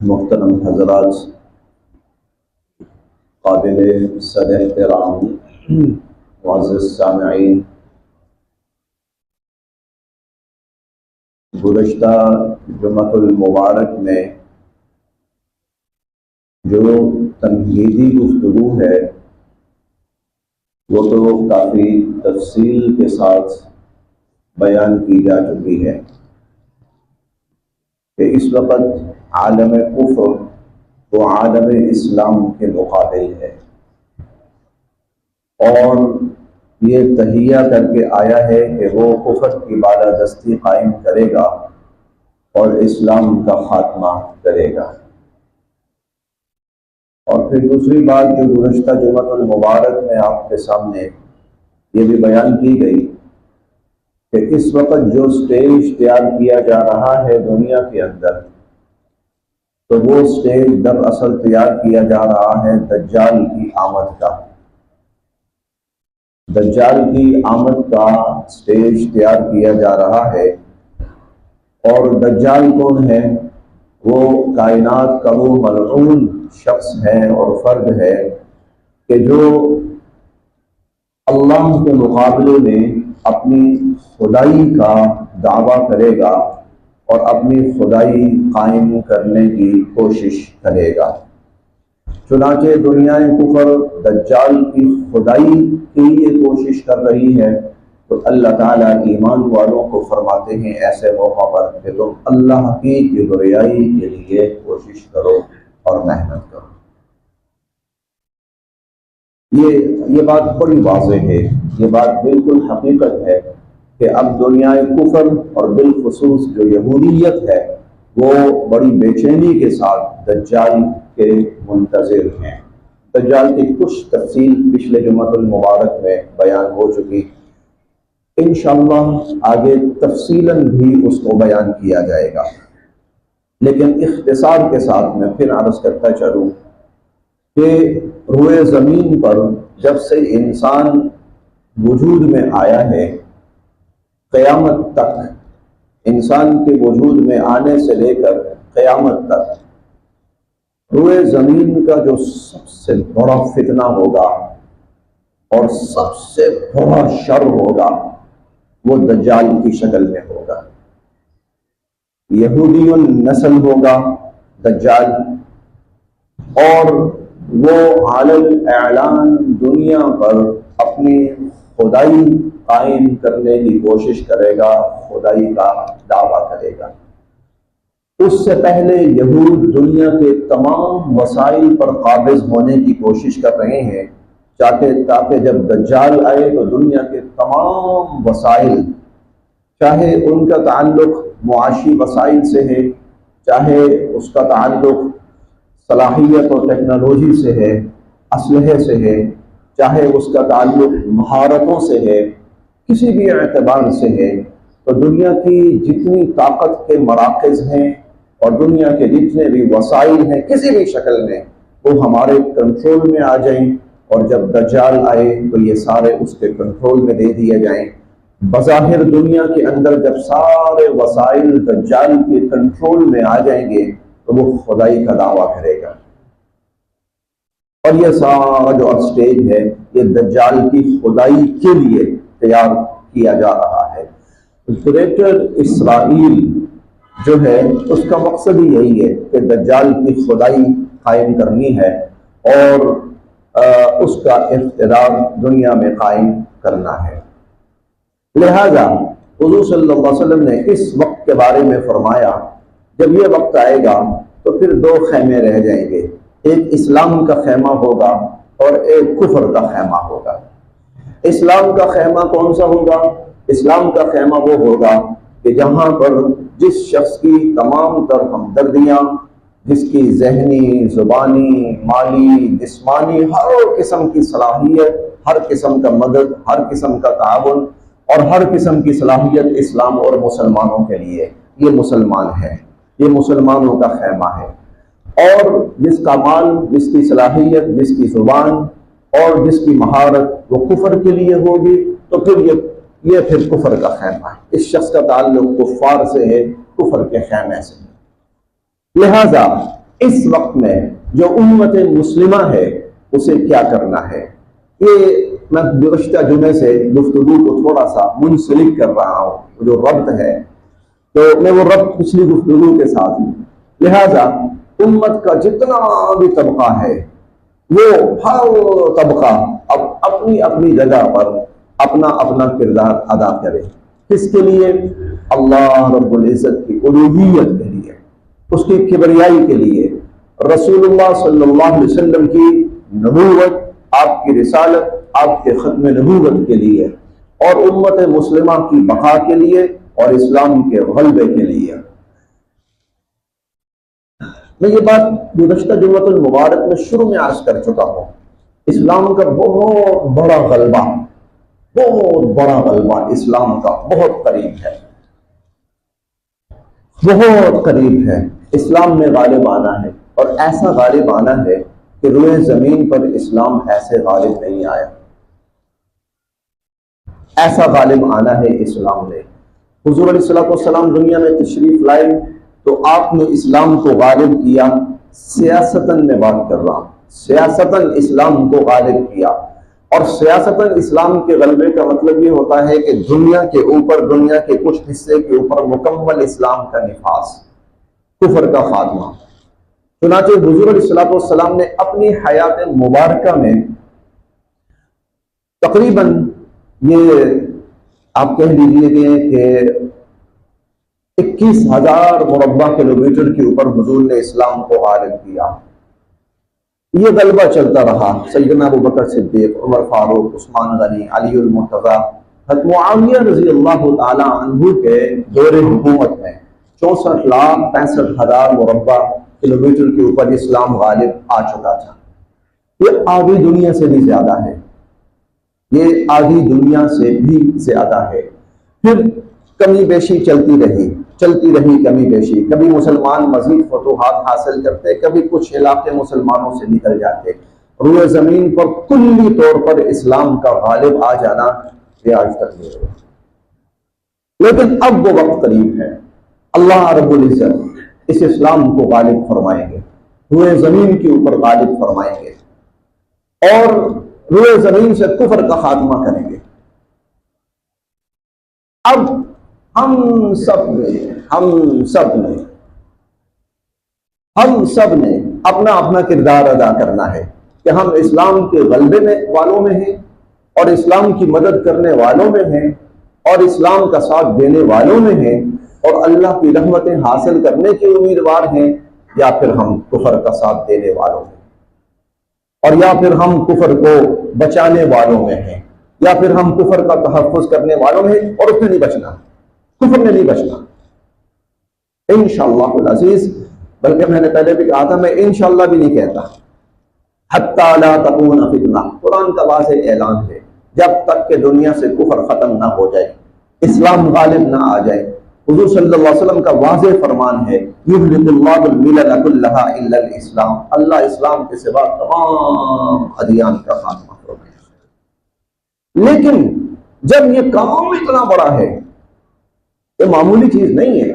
محترم حضرات، قابل صد احترام معزز سامعین، گزشتہ جمعۃ المبارک میں جو تمہیدی گفتگو ہے وہ تو کافی تفصیل کے ساتھ بیان کی جا چکی ہے کہ اس وقت عالم کفر وہ عالم اسلام کے مقابل ہے، اور یہ تہیہ کر کے آیا ہے کہ وہ کفر کی بالادستی قائم کرے گا اور اسلام کا خاتمہ کرے گا۔ اور پھر دوسری بات جو گزشتہ جمعۃ المبارک میں آپ کے سامنے یہ بھی بیان کی گئی کہ اس وقت جو سٹیج تیار کیا جا رہا ہے دنیا کے اندر، تو وہ سٹیج دراصل تیار کیا جا رہا ہے دجال کی آمد کا۔ دجال کی آمد کا سٹیج تیار کیا جا رہا ہے، اور دجال کون ہے؟ وہ کائنات کا وہ ملعون شخص ہے اور فرد ہے کہ جو اللہ کے مقابلے میں اپنی خدائی کا دعویٰ کرے گا اور اپنی خدائی قائم کرنے کی کوشش کرے گا۔ چنانچہ دنیا کفر دجال کی خدائی کی لیے کوشش کر رہی ہے، تو اللہ تعالیٰ ایمان والوں کو فرماتے ہیں ایسے موقع پر کہ تم اللہ کی کبریائی کے لیے کوشش کرو اور محنت کرو۔ یہ بات بڑی واضح ہے، یہ بات بالکل حقیقت ہے کہ اب دنیا کفر اور بالخصوص جو یہودیت ہے وہ بڑی بے چینی کے ساتھ دجال کے منتظر ہیں۔ دجال کی کچھ تفصیل پچھلے جمعۃ المبارک میں بیان ہو چکی، انشاءاللہ آگے تفصیلاً بھی اس کو بیان کیا جائے گا، لیکن اختصار کے ساتھ میں پھر عرض کرتا چلوں کہ روئے زمین پر جب سے انسان وجود میں آیا ہے قیامت تک، انسان کے وجود میں آنے سے لے کر قیامت تک روئے زمین کا جو سب سے بڑا فتنہ ہوگا اور سب سے بڑا شر ہوگا وہ دجال کی شکل میں ہوگا۔ یہودی النسل ہوگا دجال، اور وہ عالم اعلان دنیا پر اپنی خدائی قائم کرنے کی کوشش کرے گا، خدائی کا دعویٰ کرے گا۔ اس سے پہلے یہود دنیا کے تمام وسائل پر قابض ہونے کی کوشش کر رہے ہیں تاکہ جب دجال آئے تو دنیا کے تمام وسائل، چاہے ان کا تعلق معاشی وسائل سے ہے، چاہے اس کا تعلق صلاحیت اور ٹیکنالوجی سے ہے، اسلحے سے ہے، چاہے اس کا تعلق مہارتوں سے ہے، کسی بھی اعتبار سے ہے، تو دنیا کی جتنی طاقت کے مراکز ہیں اور دنیا کے جتنے بھی وسائل ہیں کسی بھی شکل میں وہ ہمارے کنٹرول میں آ جائیں، اور جب دجال آئے تو یہ سارے اس کے کنٹرول میں دے دیے جائیں۔ بظاہر دنیا کے اندر جب سارے وسائل دجال کے کنٹرول میں آ جائیں گے تو وہ خدائی کا دعویٰ کرے گا، اور یہ سارا جو سٹیج ہے یہ دجال کی خدائی کے لیے تیار کیا جا رہا ہے۔ گریٹر اسرائیل جو ہے اس کا مقصد ہی یہی ہے کہ دجال کی خدائی قائم کرنی ہے اور اس کا اقتدار دنیا میں قائم کرنا ہے۔ لہذا حضور صلی اللہ علیہ وسلم نے اس وقت کے بارے میں فرمایا جب یہ وقت آئے گا تو پھر دو خیمے رہ جائیں گے، ایک اسلام کا خیمہ ہوگا اور ایک کفر کا خیمہ ہوگا۔ اسلام کا خیمہ کون سا ہوگا؟ اسلام کا خیمہ وہ ہوگا کہ جہاں پر جس شخص کی تمام تر ہمدردیاں، جس کی ذہنی، زبانی، مالی، جسمانی ہر قسم کی صلاحیت، ہر قسم کا مدد، ہر قسم کا تعاون اور ہر قسم کی صلاحیت اسلام اور مسلمانوں کے لیے، یہ مسلمان ہے، یہ مسلمانوں کا خیمہ ہے۔ اور جس کا مال، جس کی صلاحیت، جس کی زبان اور جس کی مہارت وہ کفر کے لیے ہوگی تو پھر یہ پھر کفر کا خیمہ ہے، اس شخص کا تعلق کفار سے ہے، کفر کے خیمے سے ہے۔ لہذا اس وقت میں جو امت مسلمہ ہے اسے کیا کرنا ہے، یہ میں گزشتہ جمعے سے گفتگو کو تھوڑا سا منسلک کر رہا ہوں، جو ربط ہے تو میں وہ ربط پچھلی گفتگو کے ساتھ ہوں۔ لہذا امت کا جتنا بھی طبقہ ہے وہ ہر طبقہ اب اپنی اپنی جگہ پر اپنا اپنا کردار ادا کرے۔ کس کے لیے؟ اللہ رب العزت کی الوہیت کے لیے، اس کی کبریائی کے لیے، رسول اللہ صلی اللہ علیہ وسلم کی نبوت، آپ کی رسالت، آپ کے ختم نبوت کے لیے، اور امت مسلمہ کی بقا کے لیے اور اسلام کے غلبے کے لیے۔ میں یہ بات گزشتہ جمعۃ المبارک میں شروع میں عرض کر چکا ہوں، اسلام کا بہت بڑا غلبہ، بہت بڑا غلبہ اسلام کا بہت قریب ہے، بہت قریب ہے۔ اسلام میں غالب آنا ہے، اور ایسا غالب آنا ہے کہ روئے زمین پر اسلام ایسے غالب نہیں آیا، ایسا غالب آنا ہے اسلام نے۔ حضور علیہ الصلوۃ والسلام دنیا میں تشریف لائے تو آپ نے اسلام کو غالب کیا، سیاستاً میں بات کر رہا ہوں، سیاستاً اسلام کو غالب کیا، اور سیاستاً اسلام کے غلبے کا مطلب یہ ہوتا ہے کہ دنیا کے اوپر، دنیا کے کچھ حصے کے اوپر مکمل اسلام کا نفاذ، کفر کا خاتمہ۔ چنانچہ حضور علیہ الصلوۃ والسلام نے اپنی حیات مبارکہ میں تقریباً یہ آپ کہہ لیجیے کہ 21,000 مربع کلومیٹر کے اوپر حضور نے اسلام کو غالب کیا۔ یہ غلبہ چلتا رہا، سیدنا ابو بکر صدیق، عمر فاروق، عثمان غنی، علی المرتضیٰ، حضرت معاویہ رضی اللہ تعالی عنہ کے دور حکومت میں 64,65,000 مربع کلومیٹر کے اوپر اسلام غالب آ چکا تھا۔ یہ آدھی دنیا سے بھی زیادہ ہے، یہ آدھی دنیا سے بھی زیادہ ہے۔ پھر کمی بیشی چلتی رہی کمی بیشی، کبھی مسلمان مزید فتوحات حاصل کرتے، کبھی کچھ علاقے مسلمانوں سے نکل جاتے، روئے زمین پر کلی طور پر اسلام کا غالب آ جانا یہ آج تک نہیں ہوا۔ لیکن اب وہ وقت قریب ہے، اللہ رب العزت اس اسلام کو غالب فرمائیں گے، روئے زمین کے اوپر غالب فرمائیں گے، اور روئے زمین سے کفر کا خاتمہ کریں گے۔ اب ہم سب نے اپنا اپنا کردار ادا کرنا ہے کہ ہم اسلام کے غلبے میں والوں میں ہیں، اور اسلام کی مدد کرنے والوں میں ہیں، اور اسلام کا ساتھ دینے والوں میں ہیں، اور اللہ کی رحمتیں حاصل کرنے کے امیدوار ہیں، یا پھر ہم کفر کا ساتھ دینے والوں میں، اور یا پھر ہم کفر کو بچانے والوں میں ہیں، یا پھر ہم کفر کا تحفظ کرنے والوں میں ہیں، اور اس میں نہیں بچنا، کفر میں نہیں بچنا انشاءاللہ العزیز۔ بلکہ میں نے پہلے بھی کہا تھا، میں انشاءاللہ بھی نہیں کہتا، حتی لا تکون فتنہ، قرآن کا واضح اعلان ہے، جب تک کہ دنیا سے کفر ختم نہ ہو جائے، اسلام غالب نہ آ جائے۔ حضور صلی اللہ علیہ وسلم کا واضح فرمان ہے، یہلک اللہ الملل کلھا الا الاسلام، اللہ اسلام کے سوا تمام ادیان کا خاتمہ فرمائے۔ لیکن جب یہ کام اتنا بڑا ہے، یہ معمولی چیز نہیں ہے،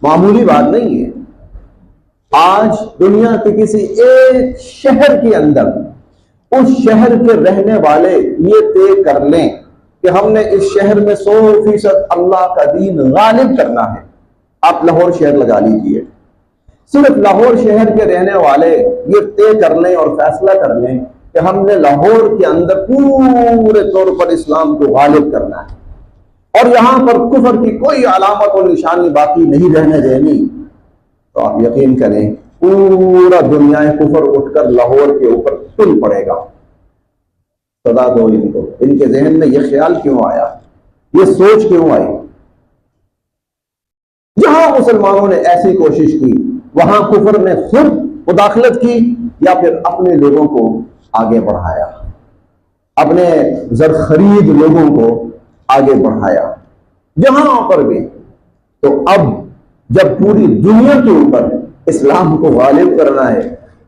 معمولی بات نہیں ہے۔ آج دنیا کے کسی ایک شہر کے اندر اس شہر کے رہنے والے یہ طے کر لیں کہ ہم نے اس شہر میں 100% اللہ کا دین غالب کرنا ہے۔ آپ لاہور شہر لگا لیجئے، صرف لاہور شہر کے رہنے والے یہ طے کر لیں اور فیصلہ کر لیں کہ ہم نے لاہور کے اندر پورے طور پر اسلام کو غالب کرنا ہے، اور یہاں پر کفر کی کوئی علامت اور نشانی باقی نہیں رہنے دینی، تو آپ یقین کریں پورا دنیا کفر اٹھ کر لاہور کے اوپر تل پڑے گا۔ صدا دو ان کو، ان کے ذہن میں یہ خیال کیوں آیا، یہ سوچ کیوں آئی؟ جہاں مسلمانوں نے ایسی کوشش کی وہاں کفر نے خود مداخلت کی، یا پھر اپنے لوگوں کو آگے بڑھایا، اپنے زرخرید لوگوں کو آگے بڑھایا جہاں پر بھی۔ تو اب جب پوری دنیا کے اوپر اسلام کو غالب کرنا ہے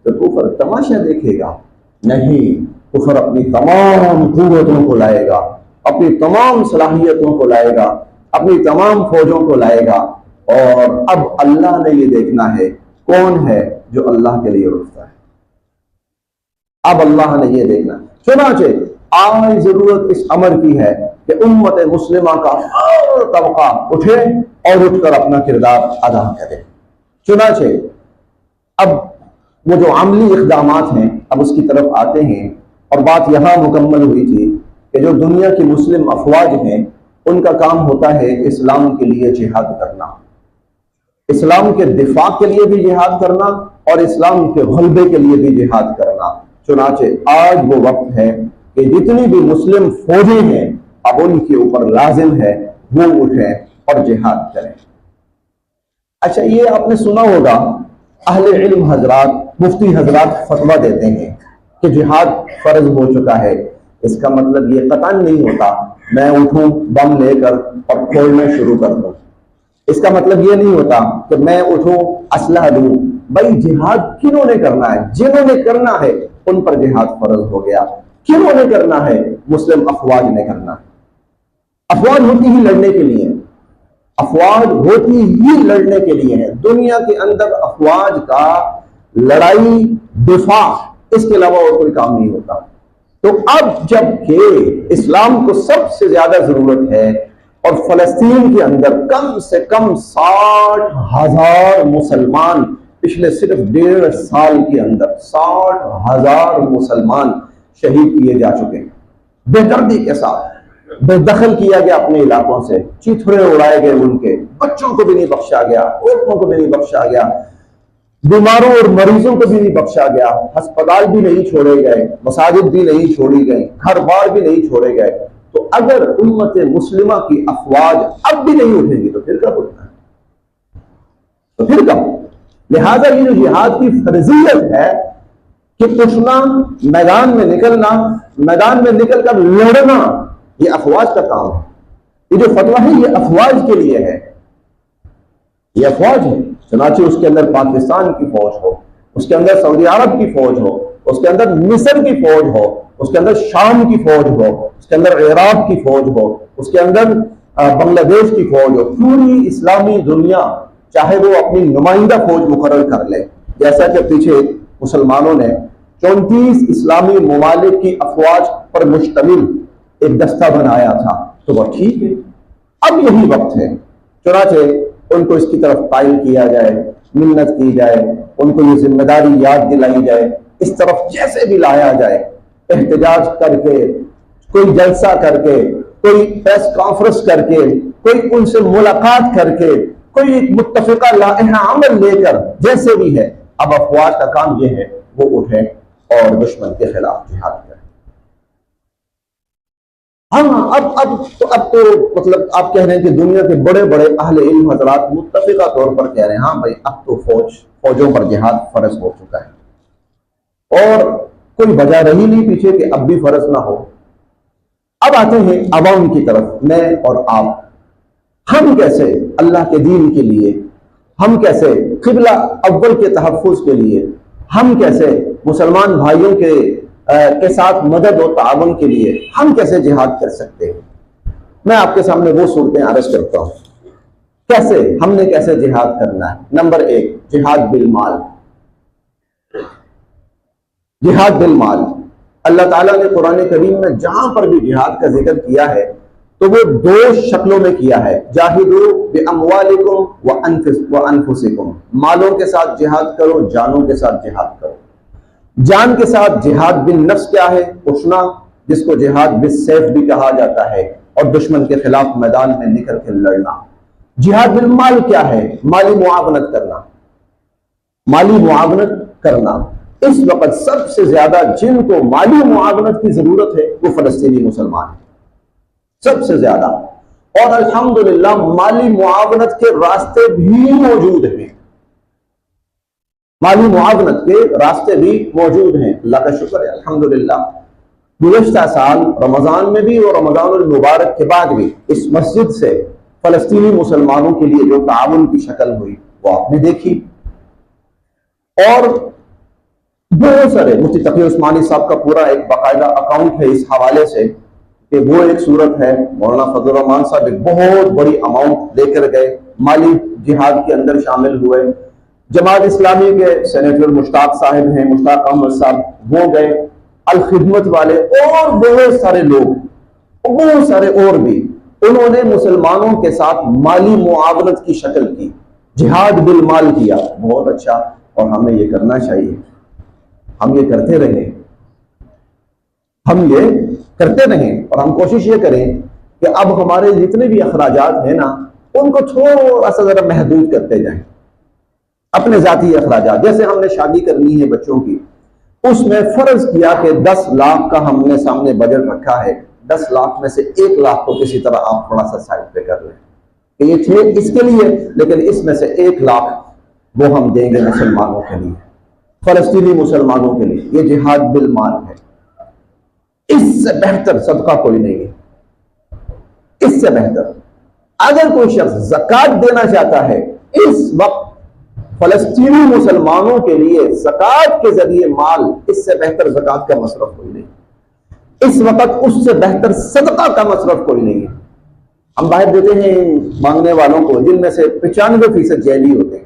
تو کفر تماشا دیکھے گا نہیں، کفر اپنی تمام قوتوں کو لائے گا، اپنی تمام صلاحیتوں کو لائے گا، اپنی تمام فوجوں کو لائے گا، اور اب اللہ نے یہ دیکھنا ہے کون ہے جو اللہ کے لیے اٹھتا ہے. اب اللہ نے یہ دیکھنا. چنانچہ آج ضرورت اس امر کی ہے کہ امت مسلمہ کا ہر طبقہ اٹھے اور اٹھ کر اپنا کردار ادا کرے. چنانچہ اب وہ جو عملی اقدامات ہیں اب اس کی طرف آتے ہیں، اور بات یہاں مکمل ہوئی تھی کہ جو دنیا کی مسلم افواج ہیں ان کا کام ہوتا ہے اسلام کے لیے جہاد کرنا، اسلام کے دفاع کے لیے بھی جہاد کرنا اور اسلام کے غلبے کے لیے بھی جہاد کرنا. چنانچہ آج وہ وقت ہے کہ جتنی بھی مسلم فوجیں ہیں اب ان کے اوپر لازم ہے وہ اٹھیں اور جہاد کریں. اچھا، یہ آپ نے سنا ہوگا اہل علم حضرات، مفتی حضرات فتویٰ دیتے ہیں کہ جہاد فرض ہو چکا ہے. اس کا مطلب یہ قطعاً نہیں ہوتا میں اٹھوں بم لے کر اور کھولنا شروع کر دوں. اس کا مطلب یہ نہیں ہوتا کہ میں اٹھوں اسلحہ لوں. بھائی جہاد کنہوں نے کرنا ہے؟ جنہوں نے کرنا ہے ان پر جہاد فرض ہو گیا. کنہوں نے کرنا ہے؟ مسلم افواج نے کرنا ہے. افواج ہوتی ہی لڑنے کے لیے، افواج ہوتی ہی لڑنے کے لیے ہے. دنیا کے اندر افواج کا لڑائی، دفاع، اس کے علاوہ اور کوئی کام نہیں ہوتا. تو اب جب کہ اسلام کو سب سے زیادہ ضرورت ہے اور فلسطین کے اندر کم سے کم 60,000 مسلمان پچھلے صرف 1.5 سال کے اندر 60,000 مسلمان شہید کیے جا چکے ہیں، بے دردی کے ساتھ بے دخل کیا گیا اپنے علاقوں سے، چیتھڑے اڑائے گئے، ان کے بچوں کو بھی نہیں بخشا گیا، عورتوں کو بھی نہیں بخشا گیا، بیماروں اور مریضوں کو بھی نہیں بخشا گیا، ہسپتال بھی نہیں چھوڑے گئے، مساجد بھی نہیں چھوڑی گئی، گھر بار بھی نہیں چھوڑے گئے. تو اگر امت مسلمہ کی افواج اب بھی نہیں اٹھے گی تو پھر کب اٹھنا ہے؟ تو پھر کب؟ لہذا یہ جو جہاد کی فرضیت ہے کہ اٹھنا، میدان میں نکلنا، میدان میں نکل کر لڑنا، یہ افواج کا کام ہے. یہ جو فتویٰ ہے یہ افواج کے لیے ہے، یہ افواج ہے. چنانچہ اس کے اندر پاکستان کی فوج ہو، اس کے اندر سعودی عرب کی فوج ہو، اس کے اندر مصر کی فوج ہو، اس کے اندر شام کی فوج ہو، اس کے اندر عراق کی فوج ہو، اس کے اندر بنگلہ دیش کی فوج ہو، پوری اسلامی دنیا چاہے وہ اپنی نمائندہ فوج مقرر کر لے، جیسا کہ پیچھے مسلمانوں نے 34 اسلامی ممالک کی افواج پر مشتمل ایک دستہ بنایا تھا، تو وہ ٹھیک ہے، اب یہی وقت ہے. چنانچہ ان کو اس کی طرف قائل کیا جائے، منت کی جائے، ان کو یہ ذمہ داری یاد دلائی جائے، اس طرف جیسے بھی لایا جائے، احتجاج کر کے، کوئی جلسہ کر کے، کوئی پریس کانفرنس کر کے، کوئی ان سے ملاقات کر کے، کوئی ایک متفقہ لائحہ عمل لے کر، جیسے بھی ہے اب افواج کا کام یہ ہے وہ اٹھیں اور دشمن کے خلاف جہاد کریں. ہاں اب تو مطلب آپ کہہ رہے ہیں کہ دنیا کے بڑے بڑے اہل علم حضرات متفقہ طور پر کہہ رہے ہیں ہاں بھائی اب تو فوجوں پر جہاد فرض ہو چکا ہے، اور کوئی وجہ رہی نہیں پیچھے کہ اب بھی فرض نہ ہو. اب آتے ہیں عوام کی طرف، میں اور آپ، ہم کیسے اللہ کے دین کے لیے، ہم کیسے قبلہ اول کے تحفظ کے لیے، ہم کیسے مسلمان بھائیوں کے ساتھ مدد و تعاون کے لیے ہم کیسے جہاد کر سکتے ہیں. میں آپ کے سامنے وہ صورتیں عرض کرتا ہوں کیسے ہم نے کیسے جہاد کرنا ہے. نمبر 1، جہاد بالمال. جہاد بالمال، اللہ تعالیٰ نے قرآن کریم میں جہاں پر بھی جہاد کا ذکر کیا ہے تو وہ 2 شکلوں میں کیا ہے. جاہدوا باموالکم وانفسکم، مالوں کے ساتھ جہاد کرو، جانوں کے ساتھ جہاد کرو. جان کے ساتھ جہاد بالنفس کیا ہے؟ اٹھنا، جس کو جہاد بالسیف بھی کہا جاتا ہے، اور دشمن کے خلاف میدان میں نکل کے لڑنا. جہاد بالمال کیا ہے؟ مالی معاونت کرنا، مالی معاونت کرنا. اس وقت سب سے زیادہ جن کو مالی معاونت کی ضرورت ہے وہ فلسطینی مسلمان ہیں، سب سے زیادہ. اور الحمدللہ مالی معاونت کے راستے بھی موجود ہیں، مالی معاونت کے راستے بھی موجود ہیں. اللہ کا شکر ہے الحمدللہ. گزشتہ سال رمضان میں بھی اور رمضان المبارک کے بعد بھی اس مسجد سے فلسطینی مسلمانوں کے لیے جو تعاون کی شکل ہوئی وہ آپ نے دیکھی. اور بہت سارے مفتی تقی عثمانی صاحب کا پورا ایک باقاعدہ اکاؤنٹ ہے اس حوالے سے کہ وہ ایک صورت ہے، مولانا فضل الرحمان صاحب ایک بہت بڑی اماؤنٹ لے کر گئے مالی جہاد کے اندر شامل ہوئے. جماعت اسلامی کے سینیٹر مشتاق صاحب ہیں، مشتاق احمد صاحب، وہ گئے. الخدمت والے اور بہت سارے لوگ، بہت سارے اور بھی، انہوں نے مسلمانوں کے ساتھ مالی معاونت کی شکل کی، جہاد بالمال کیا. بہت اچھا، اور ہمیں یہ کرنا چاہیے، ہم یہ کرتے رہیں، ہم یہ کرتے رہیں. اور ہم کوشش یہ کریں کہ اب ہمارے جتنے بھی اخراجات ہیں نا، ان کو تھوڑا سا ذرا محدود کرتے جائیں. اپنے ذاتی اخراجات، جیسے ہم نے شادی کرنی ہے بچوں کی، اس میں فرض کیا کہ 10 لاکھ کا ہم نے سامنے بجٹ رکھا ہے، 10 لاکھ میں سے 1 لاکھ کو کسی طرح آپ تھوڑا سا سائڈ پہ کر لیں کہ یہ تھے اس کے لیے، لیکن اس میں سے 1 لاکھ وہ ہم دیں گے مسلمانوں کے لیے، فلسطینی مسلمانوں کے لیے. یہ جہاد بالمال ہے. اس سے بہتر صدقہ کوئی نہیں ہے. اس سے بہتر اگر کوئی شخص زکوٰۃ دینا چاہتا ہے، اس وقت فلسطینی مسلمانوں کے لیے زکوٰۃ کے ذریعے مال، اس سے بہتر زکوٰۃ کا مصرف کوئی نہیں. اس وقت اس سے بہتر صدقہ کا مصرف کوئی نہیں ہے. ہم باہر دیتے ہیں مانگنے والوں کو، جن میں سے 95% جیلی ہوتے ہیں.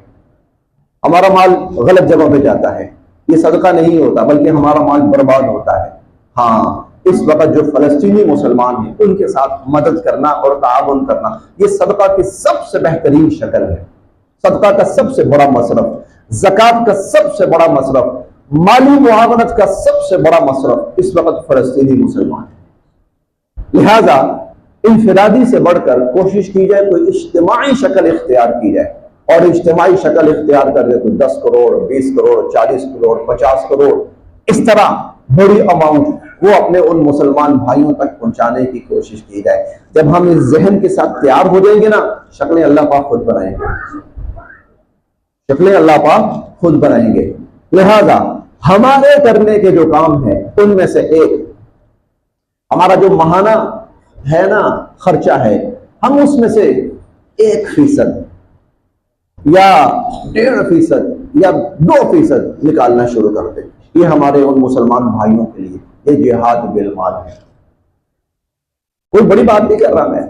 ہمارا مال غلط جگہ پہ جاتا ہے. یہ صدقہ نہیں ہوتا، بلکہ ہمارا مال برباد ہوتا ہے. ہاں، اس وقت جو فلسطینی مسلمان ہیں ان کے ساتھ مدد کرنا اور تعاون کرنا، یہ صدقہ کی سب سے بہترین شکل ہے. صدقہ کا سب سے بڑا مصرف، زکوٰۃ کا سب سے بڑا مصرف، مالی معاونت کا سب سے بڑا مصرف اس وقت فلسطینی مسلمان ہے. لہذا انفرادی سے بڑھ کر کوشش کی جائے کوئی اجتماعی شکل اختیار کی جائے، اور اجتماعی شکل اختیار کر کے کوئی 10 کروڑ 20 کروڑ 40 کروڑ 50 کروڑ اس طرح بڑی اماؤنٹ وہ اپنے ان مسلمان بھائیوں تک پہنچانے کی کوشش کی جائے. جب ہم اس ذہن کے ساتھ تیار ہو جائیں گے نا، شکلیں اللہ پاک خود بنائیں گے، شکلیں اللہ پاک خود بنائیں گے. لہذا ہمارے کرنے کے جو کام ہیں ان میں سے ایک، ہمارا جو ماہانہ ہے نا خرچہ ہے، ہم اس میں سے 1% یا 1.5% یا 2% نکالنا شروع کر دیں. یہ ہمارے ان مسلمان بھائیوں کے لیے یہ جہاد بالمال ہے. کوئی بڑی بات نہیں کر رہا میں،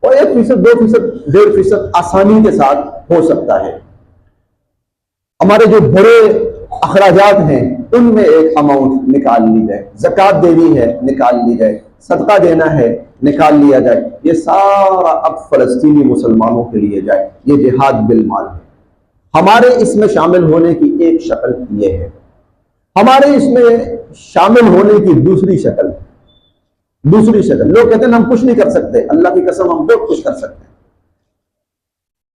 اور 1%, 2%, 1.5% آسانی کے ساتھ ہو سکتا ہے. ہمارے جو بڑے اخراجات ہیں ان میں ایک اماؤنٹ نکال لی جائے، زکوٰۃ دینی ہے نکال لی جائے، صدقہ دینا ہے نکال لیا جائے. یہ سارا اب فلسطینی مسلمانوں کے لیے جائے. یہ جہاد بالمال ہے. ہمارے اس میں شامل ہونے کی ایک شکل یہ ہے. ہمارے اس میں شامل ہونے کی دوسری شکل، لوگ کہتے ہیں ہم کچھ نہیں کر سکتے. اللہ کی قسم ہم بہت کچھ کر سکتے ہیں.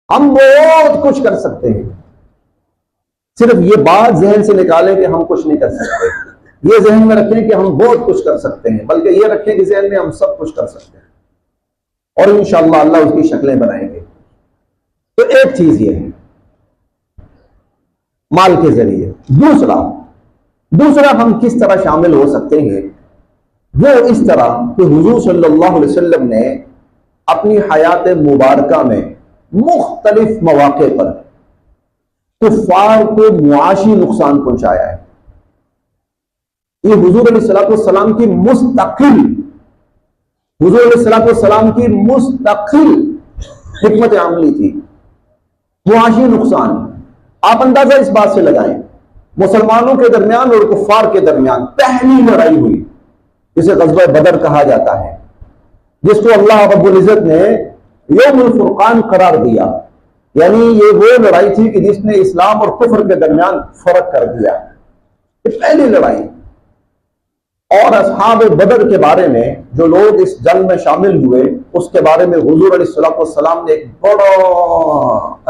ہم بہت کچھ کر سکتے ہیں. صرف یہ بات ذہن سے نکالیں کہ ہم کچھ نہیں کر سکتے. یہ ذہن میں رکھیں کہ ہم بہت کچھ کر سکتے ہیں، بلکہ یہ رکھیں کہ ذہن میں ہم سب کچھ کر سکتے ہیں، اور انشاءاللہ اللہ اس کی شکلیں بنائیں گے. تو ایک چیز یہ ہے مال کے ذریعے. دوسرا ہم کس طرح شامل ہو سکتے ہیں، وہ اس طرح کہ حضور صلی اللہ علیہ وسلم نے اپنی حیات مبارکہ میں مختلف مواقع پر کفار کو معاشی نقصان پہنچایا ہے. یہ حضور علیہ السلام کی مستقل حکمت عملی تھی. معاشی نقصان آپ اندازہ اس بات سے لگائیں، مسلمانوں کے درمیان اور کفار کے درمیان پہلی لڑائی ہوئی جسے غزوہ بدر کہا جاتا ہے، جس کو اللہ رب العزت نے یوم الفرقان قرار دیا. یعنی یہ وہ لڑائی تھی کہ جس نے اسلام اور کفر کے درمیان فرق کر دیا. یہ پہلی لڑائی. اور اصحاب بدر کے بارے میں جو لوگ اس جنگ میں شامل ہوئے، اس کے بارے میں حضور علیہ السلام نے ایک بڑا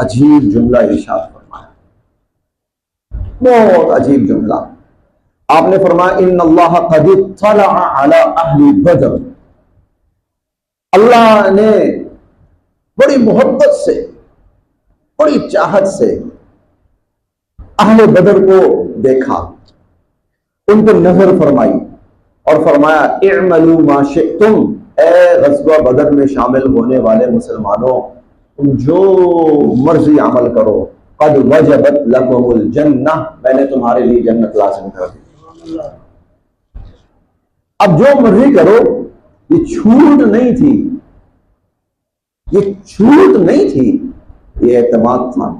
عجیب جملہ ارشاد فرمایا. بہت عجیب جملہ. آپ نے فرمایا ان اللہ قد اطلع علی اہل بدر. اللہ نے بڑی محبت سے، بڑی چاہت سے اہل بدر کو دیکھا، ان پر نظر فرمائی اور فرمایا اعملوا ما شئتم. اے غزوہ بدر میں شامل ہونے والے مسلمانوں، تم جو مرضی عمل کرو، قد وجبت لکم الجنہ، میں نے تمہارے لیے جنت لازم کر دی. اب جو مرضی کرو. یہ چھوٹ نہیں تھی، یہ چھوٹ نہیں تھی. یہ اعتماد تھا،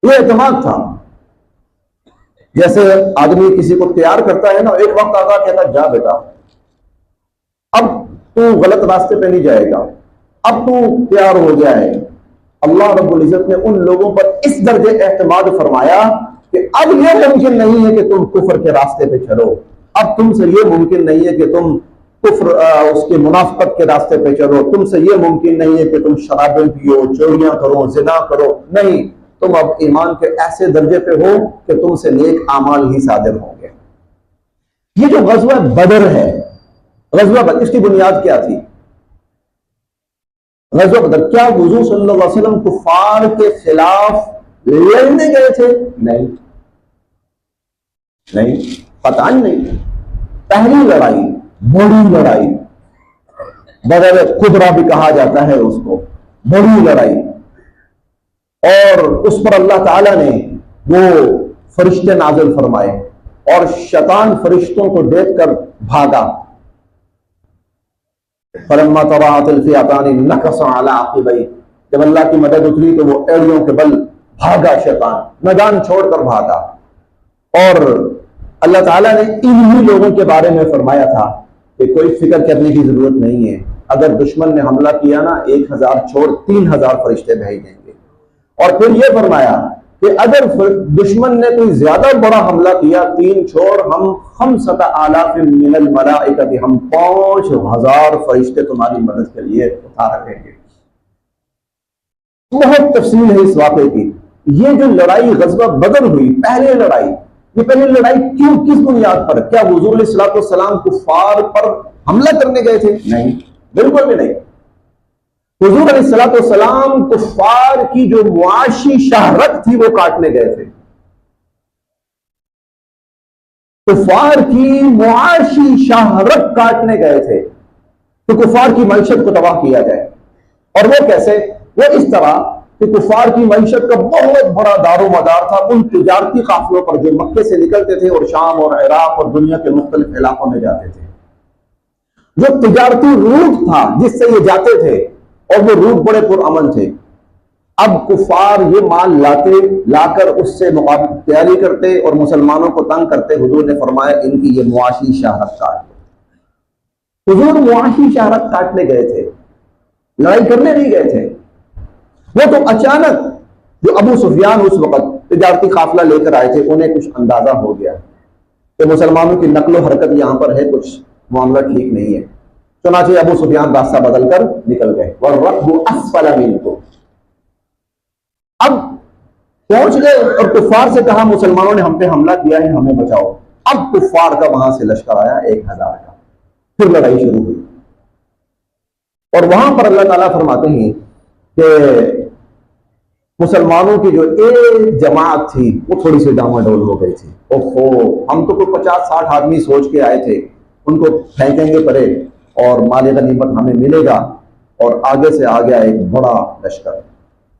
یہ اعتماد تھا۔ جیسے آدمی کسی کو تیار کرتا ہے نا، ایک وقت آتا کہتا جا بیٹا اب تو غلط راستے پہ نہیں جائے گا، اب تو تیار ہو گیا ہے۔ اللہ رب العزت نے ان لوگوں پر اس درجے اعتماد فرمایا کہ اب یہ ممکن نہیں ہے کہ تم کفر کے راستے پہ چلو، اب تم سے یہ ممکن نہیں ہے کہ تم کفر اس کے منافقت کے راستے پہ چلو، تم سے یہ ممکن نہیں ہے کہ تم شرابیں پیو، چوریاں کرو، زنا کرو، نہیں، تم اب ایمان کے ایسے درجے پہ ہو کہ تم سے نیک اعمال ہی صادر ہوں گے۔ یہ جو غزوہ بدر ہے، غزوہ بدر اس کی بنیاد کیا تھی؟ غزوہ بدر کیا حضور صلی اللہ علیہ وسلم کفار کے خلاف لڑنے گئے تھے؟ نہیں نہیں، پتہ نہیں۔ پہلی لڑائی، بڑی لڑائی، بدر کبریٰ بھی کہا جاتا ہے اس کو، بڑی لڑائی، اور اس پر اللہ تعالیٰ نے وہ فرشتے نازل فرمائے اور شیطان فرشتوں کو دیکھ کر بھاگا۔ فلما تراءت الفئتان نكص على عقبيه، جب اللہ کی مدد اتری تو وہ ایڑیوں کے بل بھاگا، شیطان میدان چھوڑ کر بھاگا۔ اور اللہ تعالیٰ نے انہی لوگوں کے بارے میں فرمایا تھا کہ کوئی فکر کرنے کی ضرورت نہیں ہے، اگر دشمن نے حملہ کیا نا 1000 چھوڑ 3000 فرشتے بھیج دیں گے۔ اور پھر یہ فرمایا کہ اگر دشمن نے کوئی زیادہ بڑا حملہ کیا 3 چھوڑ ہم 5000 من الملائکۃ، ہم 5000 فرشتے تمہاری مدد کے لیے اٹھا رکھیں گے۔ بہت تفصیل ہے اس واقعے کی۔ یہ جو لڑائی غزوہ بدر ہوئی، پہلی لڑائی، یہ پہلی لڑائی کیوں، کس بنیاد پر؟ کیا حضور علیہ الصلوۃ والسلام کفار پر حملہ کرنے گئے تھے؟ نہیں، بالکل بھی نہیں۔ حضور علیہ الصلوۃ والسلام کفار کی جو معاشی شہرت تھی وہ کاٹنے گئے تھے۔ کفار کی معاشی شہرت کاٹنے گئے تھے تو کفار کی معیشت کو تباہ کیا جائے۔ اور وہ کیسے؟ وہ اس طرح کہ کفار کی معیشت کا بہت بڑا دار و مدار تھا ان تجارتی قافلوں پر جو مکے سے نکلتے تھے اور شام اور عراق اور دنیا کے مختلف علاقوں میں جاتے تھے۔ جو تجارتی روٹ تھا جس سے یہ جاتے تھے اور وہ روٹ بڑے پرامن تھے، اب کفار یہ مال لا کر اس سے مقابل تیاری کرتے اور مسلمانوں کو تنگ کرتے۔ حضور نے فرمایا ان کی یہ معاشی شہرت کاٹ دو۔ حضور معاشی شہرت کاٹنے گئے تھے، لڑائی کرنے نہیں گئے تھے۔ وہ تو اچانک جو ابو سفیان اس وقت تجارتی قافلہ لے کر آئے تھے، انہیں کچھ اندازہ ہو گیا کہ مسلمانوں کی نقل و حرکت یہاں پر ہے، کچھ معاملہ ٹھیک نہیں ہے۔ چنانچہ ابو سفیان راستہ بدل کر نکل گئے۔ وَالرَّكْبُ أَسْفَلَ مِنكُمْ، اب پہنچ گئے اور کفار سے کہا مسلمانوں نے ہم پہ حملہ کیا ہے، ہمیں بچاؤ۔ اب کفار کا وہاں سے لشکر آیا 1000 کا، پھر لڑائی شروع ہوئی۔ اور وہاں پر اللہ تعالیٰ فرماتے ہیں کہ مسلمانوں کی جو ایک جماعت تھی وہ تھوڑی سی ڈاواڈول ہو گئی تھی۔ اوہو، ہم تو کوئی 50-60 آدمی سوچ کے آئے تھے، ان کو پھینکیں گے پرے اور مال غنیمت ہمیں ملے گا، اور آگے سے آ گیا ایک بڑا لشکر۔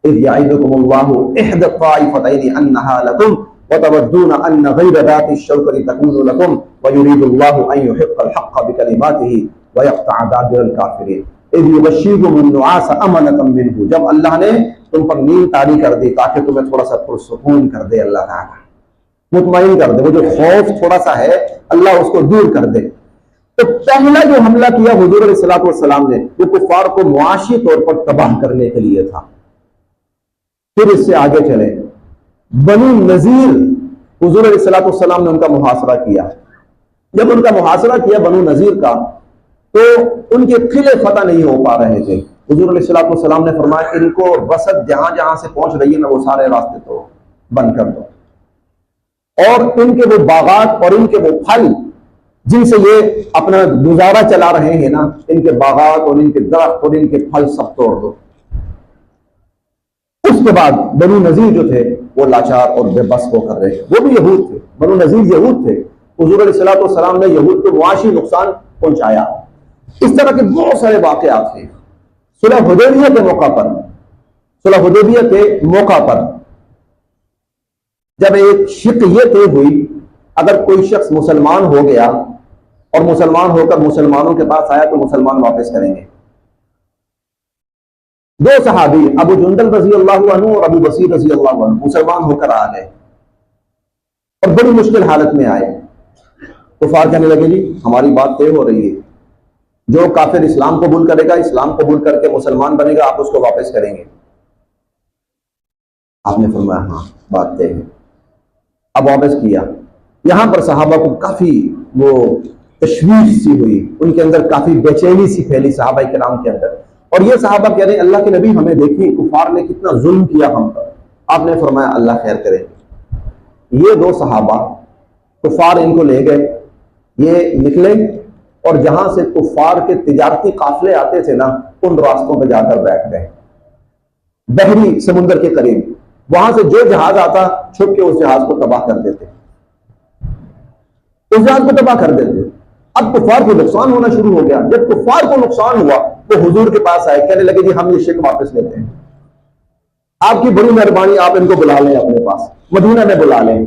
اذ یعدکم اللہ احدی الطائفتین انہا لکم وتودون ان غیر ذات الشوکۃ تکون لکم ویرید اللہ ان یحق الحق بکلماتہ ویقطع دابر الکافرین اذ یغشیکم النعاس امنۃ منہ، جب اللہ نے تم پر نیند طاری کر دی تاکہ تمہیں تھوڑا سا پرسکون کر دے، اللہ تعالیٰ مطمئن کر دے، وہ جو خوف تھوڑا سا ہے اللہ اس کو دور کر دے۔ تو پہلا جو حملہ کیا حضور علیہ الصلوۃ والسلام نے وہ کفار کو معاشی طور پر تباہ کرنے کے لیے تھا۔ پھر اس سے آگے چلے، بنو نذیر، حضور علیہ الصلوۃ والسلام نے ان کا محاصرہ کیا۔ جب ان کا محاصرہ کیا بنو نذیر کا، تو ان کے قلعے فتح نہیں ہو پا رہے تھے۔ حضور علیہ الصلوۃ والسلام نے فرمایا ان کو رسد جہاں جہاں سے پہنچ رہی ہے نا وہ سارے راستے تو بند کر دو، اور ان کے وہ باغات اور ان کے وہ پھل جن سے یہ اپنا گزارا چلا رہے ہیں نا، ان کے باغات اور ان کے درخت اور ان کے پھل سب توڑ دو۔ اس کے بعد بنو نذیر جو تھے وہ لاچار اور بے بس ہو کر رہے، وہ بھی یہود تھے، بنو نذیر یہود تھے۔ حضور علیہ الصلوۃ والسلام نے یہود کو معاشی نقصان پہنچایا۔ اس طرح کے بہت سارے واقعات ہیں۔ صلح حدیبیہ کے موقع پر جب ایک شق یہ طے ہوئی اگر کوئی شخص مسلمان ہو گیا اور مسلمان ہو کر مسلمانوں کے پاس آیا تو مسلمان واپس کریں گے، دو صحابی ابو جندل رضی اللہ عنہ اور ابو بصیر رضی اللہ عنہ مسلمان ہو کر آ گئے اور بڑی مشکل حالت میں آئے. کفار کہنے لگے جی ہماری بات طے ہو رہی ہے، جو کافر اسلام قبول کرے گا، اسلام قبول کر کے مسلمان بنے گا، آپ اس کو واپس کریں گے. آپ نے فرمایا ہاں بات طے ہے. اب واپس کیا. یہاں پر صحابہ کو کافی وہ تشویش سی ہوئی، ان کے اندر کافی بے چینی سی پھیلی صحابہ کرام کے اندر. اور یہ صحابہ کہہ رہے ہیں اللہ کے نبی ہمیں دیکھیں کفار نے کتنا ظلم کیا ہم پر. آپ نے فرمایا اللہ خیر کرے. یہ دو صحابہ کفار ان کو لے گئے، یہ نکلے اور جہاں سے کفار کے تجارتی قافلے آتے تھے نا ان راستوں پہ جا کر بیٹھ گئے، بحری سمندر کے قریب. وہاں سے جو جہاز آتا چھپ کے اس جہاز کو تباہ کر دیتے، اس جہاز کو تباہ کر دیتے. اب کفار کو نقصان ہونا شروع ہو گیا. جب کفار کو نقصان ہوا تو حضور کے پاس آئے، کہنے لگے جی ہم یہ شرک واپس لیتے ہیں، آپ کی بڑی مہربانی، آپ ان کو بلا لیں اپنے پاس، مدینہ میں بلا لیں.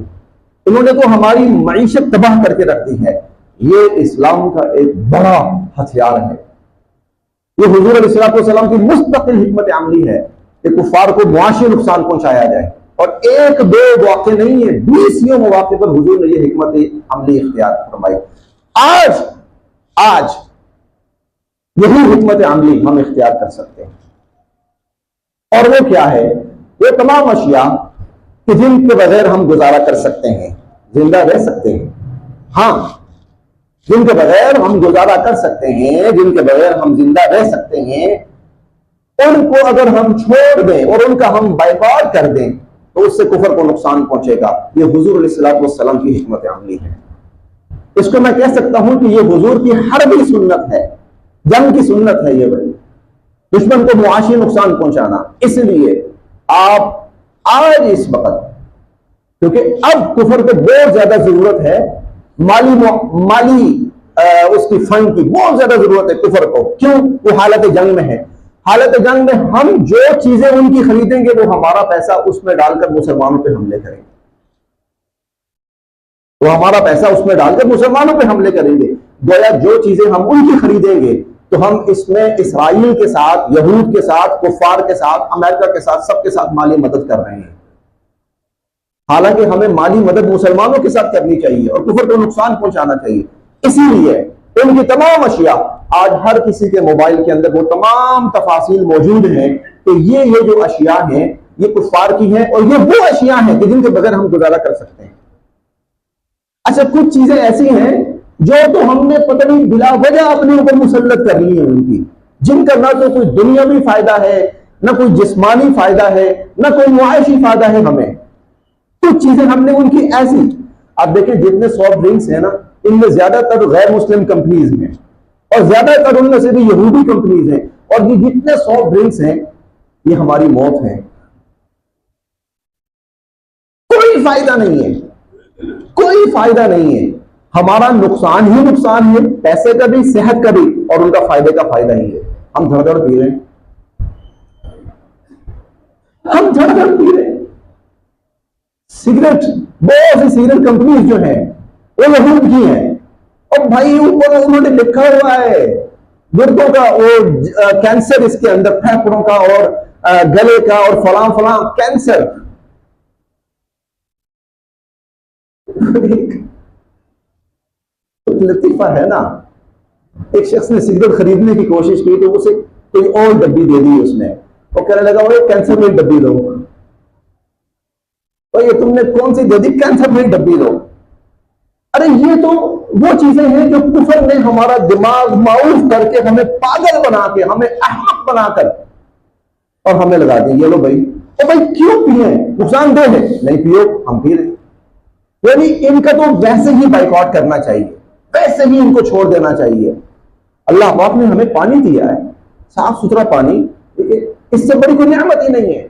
انہوں نے تو ہماری معیشت تباہ کر کے رکھ دی ہے. یہ اسلام کا ایک بڑا ہتھیار ہے. یہ حضور علیہ السلام کی مستقل حکمت عملی ہے کہ کفار کو معاشی نقصان پہنچایا جائے. اور ایک دو واقع نہیں ہے، 20 مواقع پر حضور نے یہ حکمت عملی اختیار فرمائی. آج یہی حکمت عملی ہم اختیار کر سکتے ہیں. اور وہ کیا ہے؟ وہ تمام اشیاء کہ جن کے بغیر ہم گزارا کر سکتے ہیں، زندہ رہ سکتے ہیں. ہاں جن کے بغیر ہم گزارا کر سکتے ہیں، جن کے بغیر ہم زندہ رہ سکتے ہیں، ان کو اگر ہم چھوڑ دیں اور ان کا ہم بائیکاٹ کر دیں تو اس سے کفر کو نقصان پہنچے گا. یہ حضور علیہ السلام کی حکمت عملی ہے. اس کو میں کہہ سکتا ہوں کہ یہ حضور کی حربی سنت ہے، جنگ کی سنت ہے. یہ بھائی دشمن کو معاشی نقصان پہنچانا. اس لیے آپ آج اس وقت، کیونکہ اب کفر کو بہت زیادہ ضرورت ہے، مالی اس کی فنڈ کی بہت زیادہ ضرورت ہے کفر کو. کیوں؟ وہ حالت جنگ میں ہے. حالت جنگ میں ہم جو چیزیں ان کی خریدیں گے وہ ہمارا پیسہ اس میں ڈال کر مسلمانوں پہ حملے کریں گے. وہ ہمارا پیسہ اس میں ڈال کر مسلمانوں پہ حملے کریں گے. گویا جو چیزیں ہم ان کی خریدیں گے تو ہم اس میں اسرائیل کے ساتھ، یہود کے ساتھ، کفار کے ساتھ، امریکہ کے ساتھ، سب کے ساتھ مالی مدد کر رہے ہیں. حالانکہ ہمیں مالی مدد مسلمانوں کے ساتھ کرنی چاہیے اور کفر کو نقصان پہنچانا چاہیے. اسی لیے ان کی تمام اشیاء آج ہر کسی کے موبائل کے اندر وہ تمام تفاصیل موجود ہیں کہ یہ جو اشیاء ہیں یہ کفار کی ہیں اور یہ وہ اشیاء ہیں کہ جن کے بغیر ہم گزارا کر سکتے ہیں. اچھا کچھ چیزیں ایسی ہیں جو تو ہم نے پتہ نہیں بلا وجہ اپنے اوپر مسلط کر لی ہیں ان کی، جن کا نہ تو کوئی دنیاوی فائدہ ہے، نہ کوئی جسمانی فائدہ ہے، نہ کوئی معاشی فائدہ ہے. ہمیں کچھ چیزیں ہم نے ان کی ایسی، آپ دیکھیں جتنے سافٹ ڈرنکس ہیں نا ان میں زیادہ تر غیر مسلم کمپنیز ہیں اور زیادہ تر ان میں سے بھی یہودی کمپنیز ہیں. اور یہ جتنے سافٹ ڈرنکس ہیں یہ ہماری موت ہے. کوئی فائدہ نہیں ہے، کوئی فائدہ نہیں ہے. ہمارا نقصان ہی نقصان ہے، پیسے کا بھی، صحت کا بھی، اور ان کا فائدے کا فائدہ ہی ہے. ہم دھڑ دھڑ پی رہے ہیں، ہم دھڑ دھڑ پی رہے ہیں. سگریٹ، بہت سی سگریٹ کمپنیز جو ہیں وہ یہود کی ہیں اور بھائی اوپر انہوں نے لکھا ہوا ہے گردوں کا وہ کینسر اس کے اندر، پھیپھڑوں کا اور گلے کا اور فلاں فلاں کینسر. لطیفہ ہے نا، ایک شخص نے سگریٹ خریدنے کی کوشش کی تو اسے کوئی اور ڈبی دے دی. اس نے وہ کہنے لگا وہ کینسر میں ڈبی دو. اور یہ تم نے کون سی دے دی؟ کینسر میں ڈبی دو. ارے یہ تو وہ چیزیں ہیں جو کفر نے ہمارا دماغ معاف کر کے ہمیں پاگل بنا کے، ہمیں احمق بنا کر اور ہمیں لگا دیں یہ لو بھائی. اور بھائی کیوں پیئیں؟ نقصان دہ ہے، نہیں پیو، ہم پی رہے. یعنی ان کا تو ویسے ہی بائیکاٹ کرنا چاہیے، ویسے ہی ان کو چھوڑ دینا چاہیے. اللہ پاک نے ہمیں پانی دیا ہے، صاف ستھرا پانی، اس سے بڑی کوئی نعمت ہی نہیں ہے.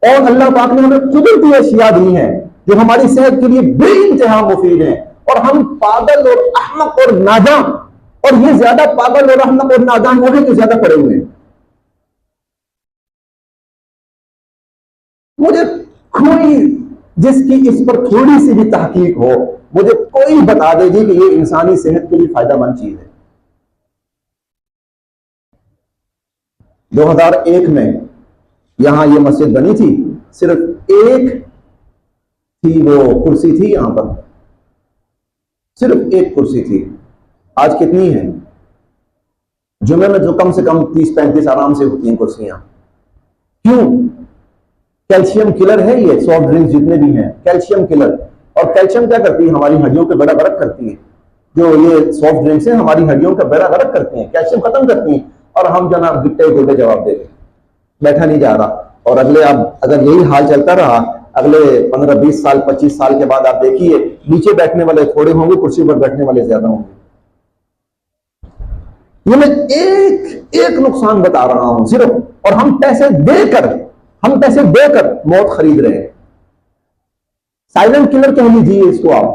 اور اللہ پاک نے ہمیں قدرتی اشیاء دی ہیں جو ہماری صحت کے لیے بے انتہا مفید ہیں. اور ہم پاگل اور احمق اور نادان، اور یہ زیادہ پاگل اور احمق اور نادان ہو گئے کہ زیادہ پڑے ہوئے ہیں. مجھے کوئی جس کی اس پر تھوڑی سی بھی تحقیق ہو، مجھے کوئی بتا دے گی کہ یہ انسانی صحت کے لیے فائدہ مند چیز ہے. 2001 میں یہاں یہ مسجد بنی تھی، صرف ایک تھی وہ کرسی تھی یہاں پر، صرف ایک کرسی تھی. آج کتنی ہے؟ جمعے میں جو کم سے کم 30-35 آرام سے ہوتی ہیں کرسیاں. کیوں؟ کیلشیم کلر ہے یہ سافٹ ڈرنکس جتنے بھی ہیں، کیلشیم کلر. اور کیلشیم کیا کرتی ہے؟ ہماری ہڈیوں پہ بیڑا غرق کرتی ہے. جو یہ سافٹ ڈرنکس ہیں ہماری ہڈیوں کا بیڑا غرق کرتی ہیں، کیلشیم ختم کرتی ہیں. اور ہم جناب گٹے گوٹے جواب دے دیں، بیٹھا نہیں جا رہا. اور اگر یہی حال چلتا رہا اگلے 15-20 سال 25 سال کے بعد آپ دیکھیے نیچے بیٹھنے والے تھوڑے ہوں گے، کرسی پر بیٹھنے والے زیادہ ہوں گے. یہ میں ایک نقصان بتا رہا ہوں صرف. اور ہم پیسے دے کر موت خرید رہے ہیں. سائلنٹ کلر کہہ لیجیے اس کو آپ،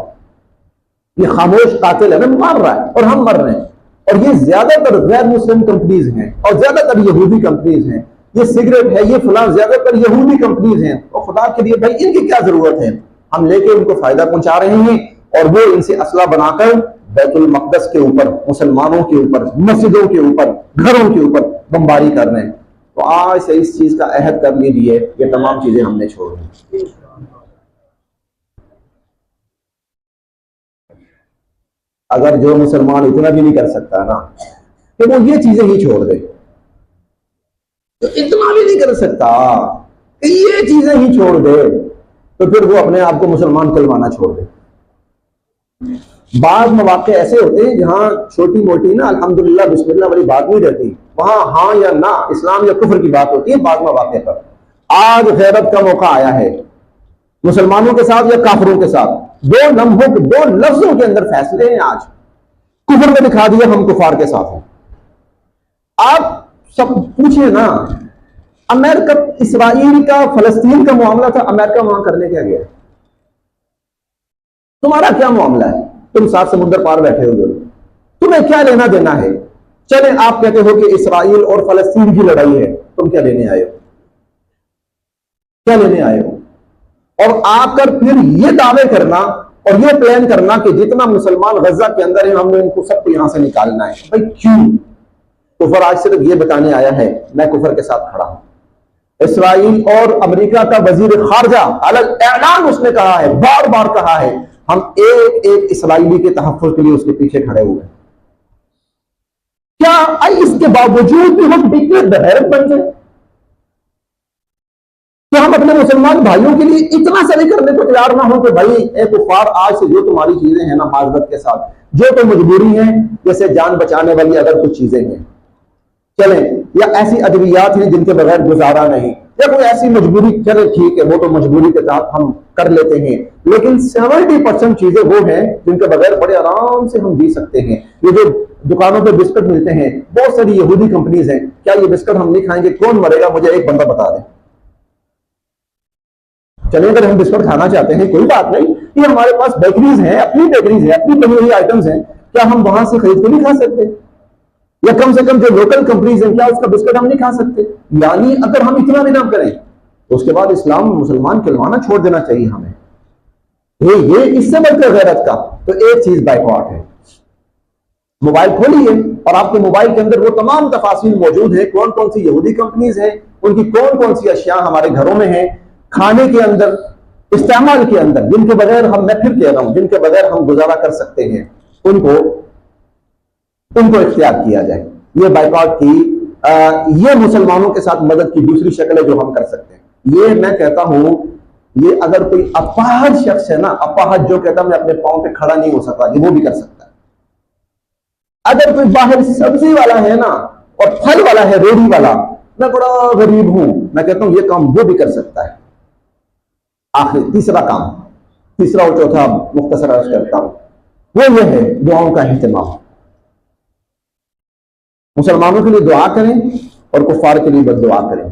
یہ خاموش قاتل ہے، مار رہا ہے اور ہم مر رہے ہیں. اور یہ زیادہ تر غیر مسلم کمپنیز ہیں اور زیادہ تر یہودی کمپنیز ہیں. یہ سگریٹ ہے، یہ فلاں زیادہ تر یہودی کمپنیز ہیں. اور خدا کے لیے بھائی ان کی کیا ضرورت ہے؟ ہم لے کے ان کو فائدہ پہنچا رہے ہیں اور وہ ان سے اسلحہ بنا کر بیت المقدس کے اوپر، مسلمانوں کے اوپر، مسجدوں کے اوپر، گھروں کے اوپر بمباری کر رہے ہیں. تو آج سے اس چیز کا عہد کر لیجیے، یہ تمام چیزیں ہم نے چھوڑ دی. اگر جو مسلمان اتنا بھی نہیں کر سکتا نا کہ وہ یہ چیزیں ہی چھوڑ دے، تو اتنا بھی نہیں کر سکتا کہ یہ چیزیں ہی چھوڑ دے، تو پھر وہ اپنے آپ کو مسلمان کہلوانا چھوڑ دے. بعض مواقع ایسے ہوتے ہیں جہاں چھوٹی موٹی نا الحمدللہ بسم اللہ والی بات نہیں رہتی، وہاں ہاں یا نہ، اسلام یا کفر کی بات ہوتی ہے بعض مواقع پر. آج غیرت کا موقع آیا ہے مسلمانوں کے ساتھ یا کافروں کے ساتھ. 2 لمحوں کے 2 لفظوں کے اندر فیصلے ہیں. آج کفر میں دکھا دیا ہم کفار کے ساتھ ہیں. آپ سب پوچھیں نا، امریکہ اسرائیل کا فلسطین کا معاملہ تھا، امریکہ وہاں کرنے کیا گیا؟ تمہارا کیا معاملہ ہے؟ تم 7 سمندر پار بیٹھے ہوئے ہو، تمہیں کیا لینا دینا ہے؟ چلیں آپ کہتے ہو کہ اسرائیل اور فلسطین کی لڑائی ہے، تم کیا لینے آئے ہو؟ کیا لینے آئے ہو؟ اور آ کر پھر یہ دعوے کرنا اور یہ پلان کرنا کہ جتنا مسلمان غزہ کے اندر ہیں ہم نے ان کو سب کو یہاں سے نکالنا ہے. بھائی کیوں؟ کفر آج صرف یہ بتانے آیا ہے میں کفر کے ساتھ کھڑا ہوں. اسرائیل اور امریکہ کا وزیر خارجہ اعلان اس نے کہا ہے، بار بار کہا ہے، ہم ایک اسرائیلی کے تحفظ کے لیے اس کے پیچھے کھڑے ہوئے ہیں. کیا اس کے باوجود بھی ہم اتنے بغیرت بن گئے کہ ہم اپنے مسلمان بھائیوں کے لیے اتنا سرے کرنے کو تیار نہ ہو کہ بھائی اے کفار آج سے جو تمہاری چیزیں ہیں نا معذرت کے ساتھ جو تو مجبوری ہیں، جیسے جان بچانے والی اگر کچھ چیزیں ہیں چلیں، یا ایسی ادویات ہیں جن کے بغیر گزارا نہیں، یا کوئی ایسی مجبوری، چلے ٹھیک ہے وہ تو مجبوری کے تحت ہم کر لیتے ہیں، لیکن 70% چیزیں وہ ہیں جن کے بغیر بڑے آرام سے ہم جی سکتے ہیں. یہ جو دکانوں پہ بسکٹ ملتے ہیں، بہت ساری یہودی کمپنیز ہیں، کیا یہ بسکٹ ہم نہیں کھائیں گے؟ کون مرے گا؟ مجھے ایک بندہ بتا دیں. چلیں اگر ہم بسکٹ کھانا چاہتے ہیں کوئی بات نہیں، یہ ہمارے پاس بیکریز ہیں، اپنی بیکریز ہیں، اپنی بنی ہوئی آئٹمز ہیں، کیا ہم وہاں سے خرید کے نہیں کھا سکتے؟ یا کم سے کم جو لوکل کمپنیز ہیں کیا اس کا بسکٹ ہم نہیں کھا سکتے؟ یعنی اگر ہم اتنا بھی نہ کریں تو اس کے بعد اسلام مسلمان کہلوانا چھوڑ دینا چاہیے ہمیں. یہ اس سے بڑھ کر غیرت کا تو ایک چیز بائیکاٹ ہے. موبائل کھولیے اور آپ کے موبائل کے اندر وہ تمام تفاصیل موجود ہیں، کون کون سی یہودی کمپنیز ہیں، ان کی کون کون سی اشیاء ہمارے گھروں میں ہیں، کھانے کے اندر، استعمال کے اندر، جن کے بغیر میں پھر کہہ رہا ہوں جن کے بغیر ہم گزارا کر سکتے ہیں، ان کو اختیار کیا جائے. یہ بائیکاٹ کی یہ مسلمانوں کے ساتھ مدد کی دوسری شکل ہے جو ہم کر سکتے ہیں. یہ میں کہتا ہوں یہ اگر کوئی اپاہج شخص ہے نا، اپاہج جو کہتا میں اپنے پاؤں پہ کھڑا نہیں ہو سکتا، یہ وہ بھی کر سکتا ہے. اگر کوئی باہر سبزی والا ہے نا اور پھل والا ہے، ریڑھی والا، میں بڑا غریب ہوں، میں کہتا ہوں یہ کام وہ بھی کر سکتا ہے. آخر تیسرا کام، تیسرا اور چوتھا مختصر عرض کرتا ہوں، وہ یہ ہے دعاؤں کا اہتمام. مسلمانوں کے لیے دعا کریں اور کفار کے لیے بد دعا کریں.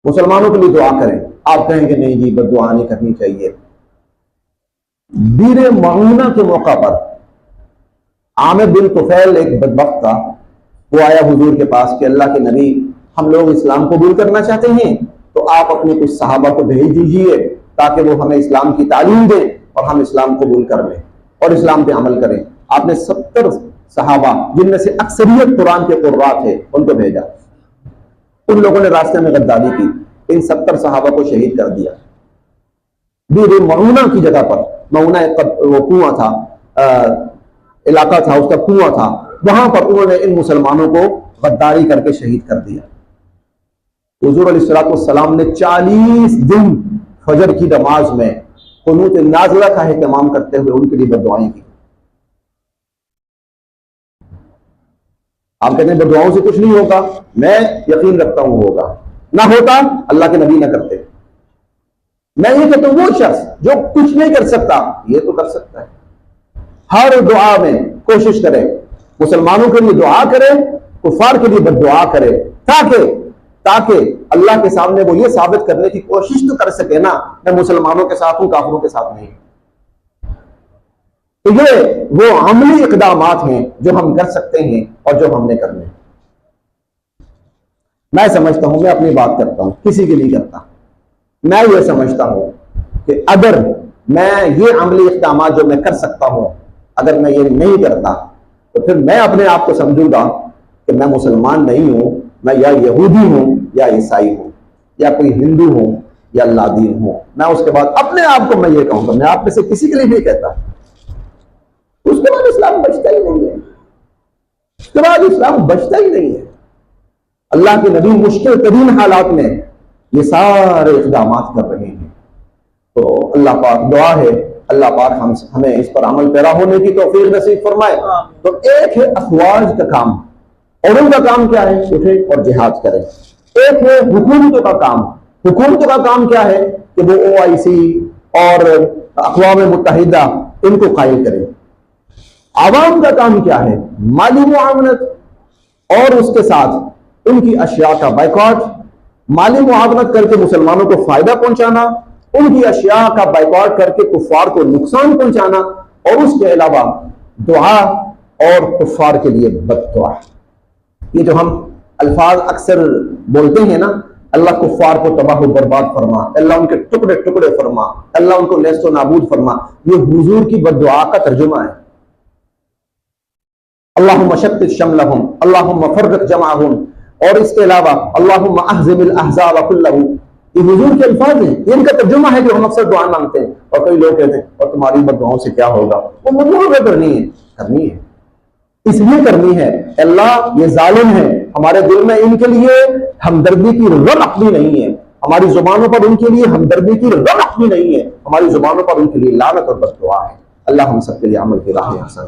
مسلمانوں کے لیے دعا کریں. آپ کہیں کہ نہیں جی بد دعا نہیں کرنی چاہیے. بیر معونہ کے موقع پر عامر بن طفیل ایک بدبخت تھا، وہ آیا حضور کے پاس کہ اللہ کے نبی ہم لوگ اسلام قبول کرنا چاہتے ہیں تو آپ اپنے کچھ صحابہ کو بھیج دیجئے تاکہ وہ ہمیں اسلام کی تعلیم دیں اور ہم اسلام قبول کر لیں اور اسلام پہ عمل کریں. آپ نے 70 صحابہ جن میں سے اکثریت قرآن کے قراء تھے ان کو بھیجا. ان لوگوں نے راستے میں غداری کی، ان 70 صحابہ کو شہید کر دیا۔ بیر معونہ کی جگہ پر، معونہ وہ کنواں تھا، علاقہ تھا، اس کا کنواں تھا، وہاں پر انہوں نے ان مسلمانوں کو غداری کر کے شہید کر دیا۔ حضور علیہ الصلوۃ والسلام نے 40 دن فجر کی نماز میں قنوت نازلہ کا اہتمام کرتے ہوئے ان کے لیے بد دعائیں کی۔ آپ کہتے ہیں بد دعاؤں سے کچھ نہیں ہوگا، میں یقین رکھتا ہوں ہوگا، نہ ہوتا اللہ کے نبی نہ کرتے۔ میں یہ کہتا ہوں وہ شخص جو کچھ نہیں کر سکتا یہ تو کر سکتا ہے۔ ہر دعا میں کوشش کرے، مسلمانوں کے لیے دعا کرے، کفار کے لیے بد دعا کرے، تاکہ اللہ کے سامنے وہ یہ ثابت کرنے کی کوشش تو کر سکے نا، میں مسلمانوں کے ساتھ ہوں، کافروں کے ساتھ نہیں۔ تو یہ وہ عملی اقدامات ہیں جو ہم کر سکتے ہیں اور جو ہم نے کرنے۔ میں سمجھتا ہوں، میں اپنی بات کرتا ہوں، کسی کی نہیں کرتا، میں یہ سمجھتا ہوں کہ اگر میں یہ عملی اقدامات جو میں کر سکتا ہوں اگر میں یہ نہیں کرتا تو پھر میں اپنے آپ کو سمجھوں گا کہ میں مسلمان نہیں ہوں، میں یا یہودی ہوں یا عیسائی ہوں یا کوئی ہندو ہوں یا اللہ دین ہوں۔ میں اس کے بعد اپنے آپ کو میں یہ کہوں گا، میں آپ میں سے کسی کے لیے نہیں کہتا، اس کے بعد اسلام بچتا ہی نہیں ہے، اس کے بعد اسلام بچتا ہی نہیں ہے۔ اللہ کے نبی مشکل ترین حالات میں یہ سارے اقدامات کر رہے ہیں۔ تو اللہ پاک دعا ہے اللہ پاک ہمیں اس پر عمل پیرا ہونے کی توفیق نصیب فرمائے۔ تو ایک ہے افواج کا کام، اور ان کا کام کیا ہے؟ اٹھے اور جہاد کریں۔ ایک ہے حکومتوں کا کام، حکومتوں کا کام کیا ہے کہ وہ OIC اور اقوام متحدہ ان کو قائل کریں۔ عوام کا کام کیا ہے؟ مالی معاونت اور اس کے ساتھ ان کی اشیاء کا بائیکاٹ، مالی معاونت کر کے مسلمانوں کو فائدہ پہنچانا، ان کی اشیاء کا بائیکاٹ کر کے کفار کو نقصان پہنچانا، اور اس کے علاوہ دعا اور کفار کے لیے بد دعا۔ یہ جو ہم الفاظ اکثر بولتے ہیں نا، اللہ کفار کو تباہ و برباد فرما، اللہ ان کے ٹکڑے ٹکڑے فرما، اللہ ان کو نیست و نابود فرما، یہ حضور کی بد دعا کا ترجمہ ہے۔ اللہم شتت شملہم، اللہم فرق جمعہم، اور اس کے علاوہ اللہم اہزم الاحزاب کلہم، یہ حضور کے الفاظ ہیں، یہ ان کا ترجمہ ہے جو ہم اکثر دعا مانگتے ہیں۔ اور کئی لوگ کہتے ہیں اور تمہاری بد دعاؤں سے کیا ہوگا؟ وہ مطلب ہے کرنی ہے، اس لیے کرنی ہے، اللہ یہ ظالم ہے، ہمارے دل میں ان کے لیے ہمدردی کی رغبت بھی نہیں ہے، ہماری زبانوں پر ان کے لیے ہمدردی کی رغبت بھی نہیں ہے، ہماری زبانوں پر ان کے لیے لعنت اور بد دعا ہے۔ اللہ ہم سب کے لیے عمل کی راہ حسن